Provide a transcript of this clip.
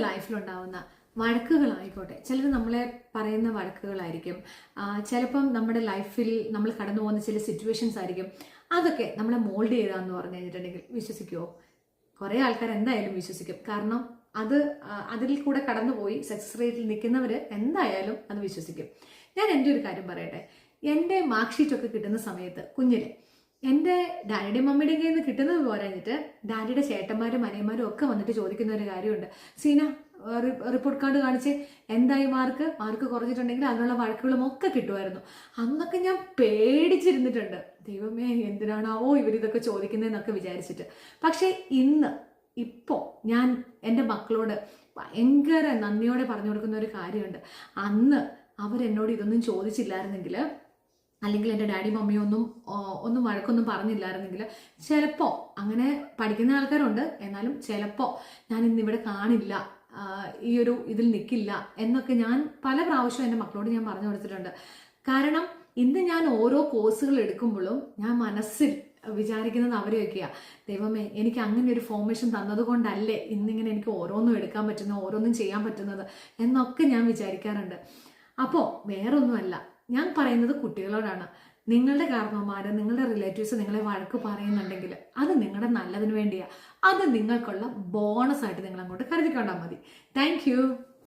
ലൈഫിലുണ്ടാവുന്ന വഴക്കുകളായിക്കോട്ടെ, ചിലർ നമ്മളെ പറയുന്ന വഴക്കുകളായിരിക്കും, ചിലപ്പം നമ്മുടെ ലൈഫിൽ നമ്മൾ കടന്നു പോകുന്ന ചില സിറ്റുവേഷൻസ് ആയിരിക്കും. അതൊക്കെ നമ്മളെ മോൾഡ് ചെയ്താന്ന് പറഞ്ഞു കഴിഞ്ഞിട്ടുണ്ടെങ്കിൽ വിശ്വസിക്കുമോ? കുറേ ആൾക്കാർ എന്തായാലും വിശ്വസിക്കും. കാരണം അതിൽ കൂടെ കടന്നുപോയി സക്സസ് റേറ്റിൽ നിൽക്കുന്നവർ എന്തായാലും അത് വിശ്വസിക്കും. ഞാൻ എൻ്റെ ഒരു കാര്യം പറയട്ടെ. എൻ്റെ മാർക്ക് ഷീറ്റൊക്കെ കിട്ടുന്ന സമയത്ത് കുഞ്ഞിലെ എൻ്റെ ഡാഡിയുടെയും മമ്മിയുടെയും കയ്യിൽ നിന്ന് കിട്ടുന്നത് പോരാഞ്ഞിട്ട് ഡാഡിയുടെ ചേട്ടന്മാരും അനിയന്മാരും ഒക്കെ വന്നിട്ട് ചോദിക്കുന്ന ഒരു കാര്യമുണ്ട്, സീന റിപ്പോർട്ട് കാർഡ് കാണിച്ച് എന്തായി മാർക്ക് കുറഞ്ഞിട്ടുണ്ടെങ്കിൽ അതിനുള്ള വഴക്കുകളും ഒക്കെ കിട്ടുമായിരുന്നു. അന്നൊക്കെ ഞാൻ പേടിച്ചിരുന്നിട്ടുണ്ട്, ദൈവമേ എന്തിനാണാവോ ഇവരിതൊക്കെ ചോദിക്കുന്നതെന്നൊക്കെ വിചാരിച്ചിട്ട്. പക്ഷേ ഇപ്പോൾ ഞാൻ എൻ്റെ മക്കളോട് ഭയങ്കര നന്ദിയോടെ പറഞ്ഞു കൊടുക്കുന്ന ഒരു കാര്യമുണ്ട്. അന്ന് അവരെന്നോട് ഇതൊന്നും ചോദിച്ചില്ലായിരുന്നെങ്കിൽ, അല്ലെങ്കിൽ എൻ്റെ ഡാഡി മമ്മിയോ ഒന്നും വഴക്കൊന്നും പറഞ്ഞില്ലായിരുന്നെങ്കിൽ ചിലപ്പോൾ, അങ്ങനെ പഠിക്കുന്ന ആൾക്കാരുണ്ട്, എന്നാലും ചിലപ്പോൾ ഞാൻ ഇന്നിവിടെ കാണില്ല, ഈ ഒരു ഇതിൽ നിൽക്കില്ല എന്നൊക്കെ ഞാൻ പല പ്രാവശ്യം എൻ്റെ മക്കളോട് ഞാൻ പറഞ്ഞു കൊടുത്തിട്ടുണ്ട്. കാരണം ഇന്ന് ഞാൻ ഓരോ കോഴ്സുകൾ എടുക്കുമ്പോഴും ഞാൻ മനസ്സിൽ വിചാരിക്കുന്നത് അവരെയൊക്കെയാണ്, ദൈവമേ എനിക്ക് അങ്ങനെ ഒരു ഫോർമേഷൻ തന്നതുകൊണ്ടല്ലേ ഇന്നിങ്ങനെ എനിക്ക് ഓരോന്നും എടുക്കാൻ പറ്റുന്നത്, ഓരോന്നും ചെയ്യാൻ പറ്റുന്നത് എന്നൊക്കെ ഞാൻ വിചാരിക്കാറുണ്ട്. അപ്പോൾ വേറൊന്നുമല്ല, ഞാൻ പറയുന്നത് കുട്ടികളോടാണ്. നിങ്ങളുടെ കാരണവന്മാർ, നിങ്ങളുടെ റിലേറ്റീവ്സ് നിങ്ങളെ വഴക്ക് പറയുന്നുണ്ടെങ്കിൽ അത് നിങ്ങളുടെ നല്ലതിന് വേണ്ടിയാണ്. അത് നിങ്ങൾക്കുള്ള ബോണസ് ആയിട്ട് നിങ്ങൾ അങ്ങോട്ട് കരുതിക്കൊണ്ടാൽ മതി. താങ്ക്